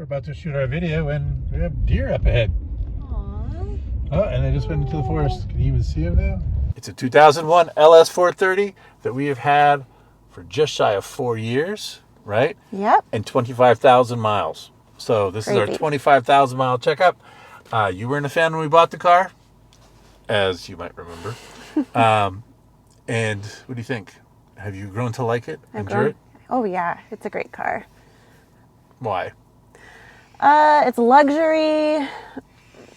We're about to shoot our video and we have deer up ahead. Aww. Oh, and they just went into the forest. Can you even see them now? It's a 2001 LS430 that we have had for just shy of 4 years, right? Yep. And 25,000 miles. So this is our Crazy. 25,000 mile checkup. You weren't a fan when we bought the car, as you might remember. And what do you think? Have you grown to like it? Enjoy it? Oh yeah, it's a great car. Why? It's luxury.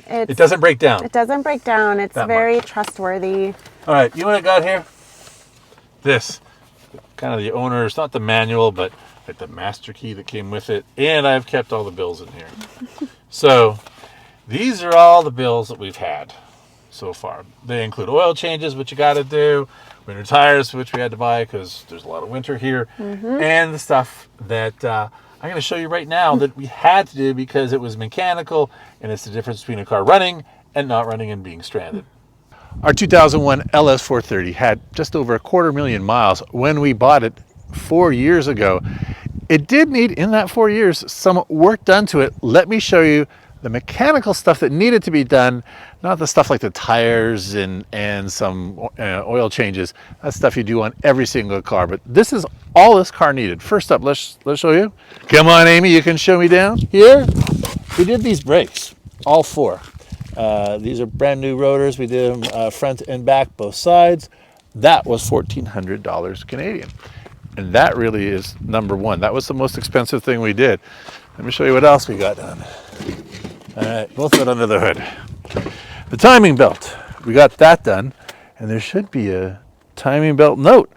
It doesn't break down. It doesn't break down. It's That very much. trustworthy. All right, you know what I got here? This. Kind of the owner's, not the manual, but like the master key that came with it. And I've kept all the bills in here. So these are all the bills that we've had so far. They include oil changes, which you got to do, winter tires, which we had to buy because there's a lot of winter here, and the stuff that I'm going to show you right now that we had to do because it was mechanical, and it's the difference between a car running and not running and being stranded. Our 2001 LS430 had just over 250,000 miles when we bought it 4 years ago. It did need, in that 4 years, some work done to it. Let me show you the mechanical stuff that needed to be done, not the stuff like the tires and some oil changes. That's stuff you do on every single car, but this is all this car needed. First up, let's show you. Come on, Amy, you can show me down here. We did these brakes, all four. These are brand new rotors. We did them front and back, both sides. That was $1,400 Canadian. And that really is number one. That was the most expensive thing we did. Let me show you what else we got done. All right, both of it under the hood. The timing belt, we got that done. And there should be a timing belt note.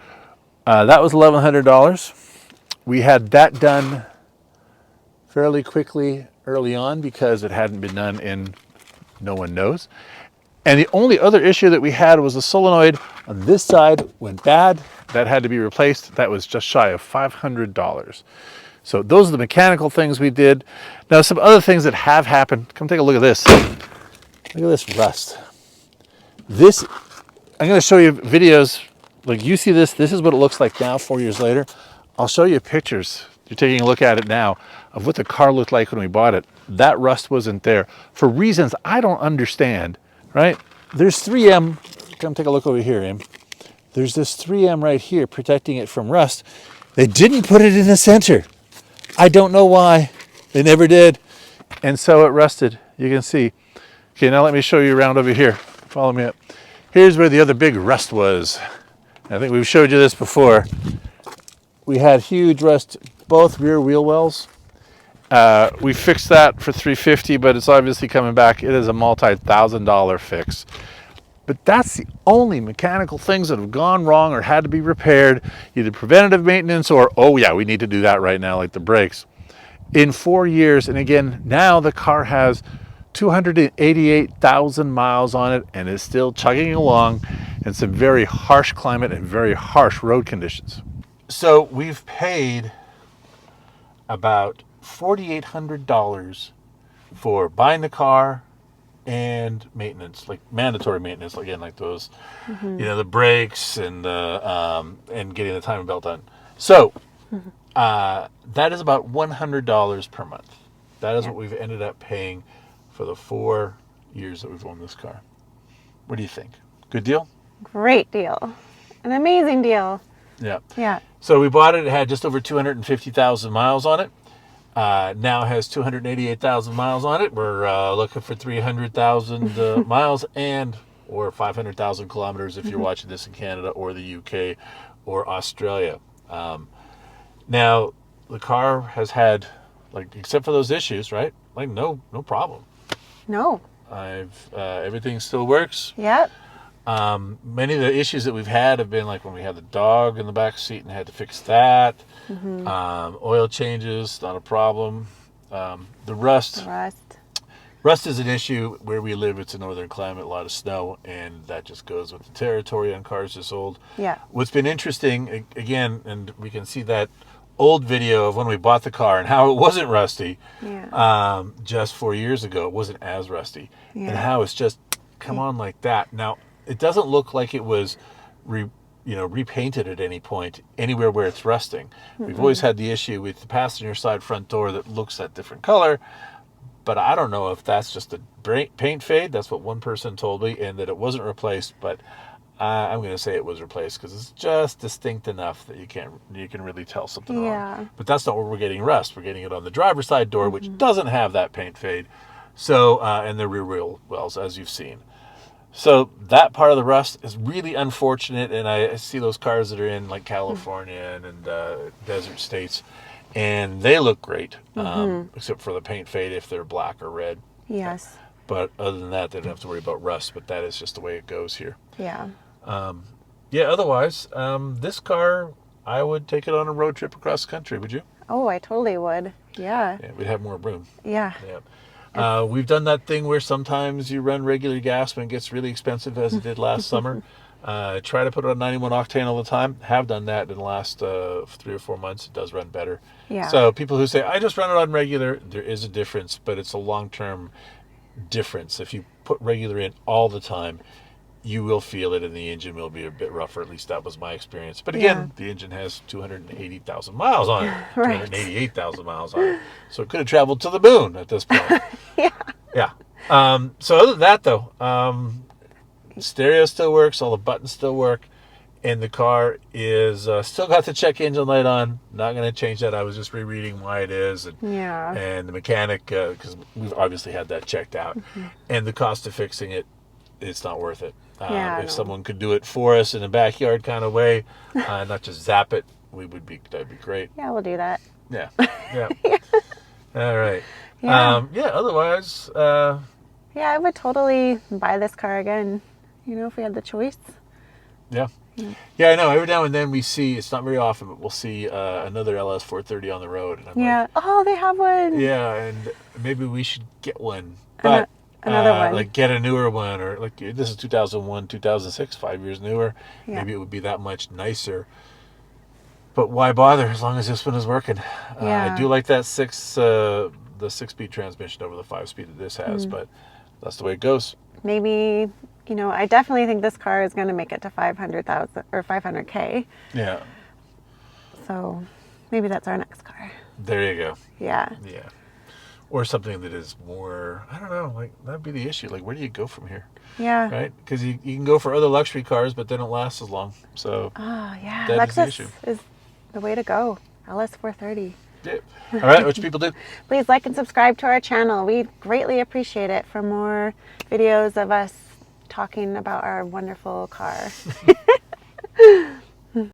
That was $1,100. We had that done fairly quickly early on because it hadn't been done in no one knows. And the only other issue that we had was the solenoid on this side went bad. That had to be replaced. That was just shy of $500. So those are the mechanical things we did. Now some other things that have happened. Come take a look at this. Look at this rust. This, I'm going to show you videos. Like you see this is what it looks like now 4 years later. I'll show you pictures. You're taking a look at it now of what the car looked like when we bought it. That rust wasn't there for reasons I don't understand, right? There's 3M. Come take a look over here, Em. There's this 3M right here protecting it from rust. They didn't put it in the center. I don't know why. They never did. And so it rusted. You can see. Okay, now let me show you around over here. Follow me up. Here's where the other big rust was. I think we've showed you this before. We had huge rust, both rear wheel wells. We fixed that for $350, but it's obviously coming back. It is a multi-$1,000 fix. But that's the only mechanical things that have gone wrong or had to be repaired, either preventative maintenance or, oh yeah, we need to do that right now, like the brakes. In 4 years, and again, now the car has 288,000 miles on it and is still chugging along in some very harsh climate and very harsh road conditions. So we've paid about $4,800 for buying the car and maintenance, like mandatory maintenance, again, like those, the brakes and and getting the timing belt done. So that is about $100 per month. That is what we've ended up paying for the 4 years that we've owned this car. What do you think? Good deal? Great deal. An amazing deal. Yeah. Yeah. So we bought it. It had just over 250,000 miles on it. Now it has 288,000 miles on it. We're looking for 300,000 miles or 500,000 kilometers if you're watching this in Canada or the UK or Australia. Now the car has had, like, except for those issues, right? Like no problem. No. Everything still works. Yep. Many of the issues that we've had have been like when we had the dog in the back seat and had to fix that. Oil changes, not a problem. The rust. Rust is an issue where we live. It's a northern climate, a lot of snow, and that just goes with the territory on cars this old. Yeah. What's been interesting, again, and we can see that old video of when we bought the car and how it wasn't rusty. Yeah. Just 4 years ago, it wasn't as rusty. Yeah. And how it's just come on like that. Now, it doesn't look like it was repainted at any point anywhere where it's rusting. We've always had the issue with the passenger side front door that looks that different color, but I don't know if that's just a paint fade. That's what one person told me, and that it wasn't replaced, but I'm going to say it was replaced because it's just distinct enough that you can really tell something wrong. But that's not where we're getting rust. We're getting it on the driver's side door, which doesn't have that paint fade. So, and the rear wheel wells, as you've seen. So that part of the rust is really unfortunate, and I see those cars that are in like California and desert states, and they look great, except for the paint fade if they're black or red. Yes. But other than that, they don't have to worry about rust, but that is just the way it goes here. Yeah. Otherwise, this car, I would take it on a road trip across the country, would you? Oh, I totally would. Yeah. Yeah, we'd have more room. Yeah. We've done that thing where sometimes you run regular gas when it gets really expensive, as it did last summer. Try to put it on 91 octane all the time. Have done that in the last 3 or 4 months. It does run better. Yeah. So people who say, I just run it on regular, there is a difference, but it's a long-term difference. If you put regular in all the time, you will feel it, and the engine will be a bit rougher. At least that was my experience. But again, the engine has 280,000 miles on it. Right. 288,000 miles on it. So it could have traveled to the moon at this point. Yeah. So other than that, though, stereo still works. All the buttons still work. And the car is still got the check engine light on. Not going to change that. I was just rereading why it is. And the mechanic, because we've obviously had that checked out. And the cost of fixing it, it's not worth it. If someone could do it for us in a backyard kind of way, not just zap it, that'd be great. Yeah, we'll do that. Yeah. All right. Yeah. Otherwise, yeah, I would totally buy this car again, if we had the choice. Yeah, I know. Every now and then we see, it's not very often, but we'll see another LS430 on the road. And I'm like, oh, they have one. Yeah, and maybe we should get one. But another one. Like get a newer one, or like this is 2001, 2006, 5 years newer. Yeah. Maybe it would be that much nicer. But why bother as long as this one is working? I do like that the 6-speed transmission over the 5-speed that this has, but that's the way it goes. Maybe, I definitely think this car is going to make it to 500,000 or 500K. Yeah. So maybe that's our next car. There you go. Yeah. Yeah. Or something that is more, I don't know, like that'd be the issue. Like, where do you go from here? Yeah. Right? Because you can go for other luxury cars, but they don't last as long. So, yeah. that Lexus is the issue. is the way to go. LS430. Yeah. All right, what should people do? Please like and subscribe to our channel. We greatly appreciate it for more videos of us talking about our wonderful car.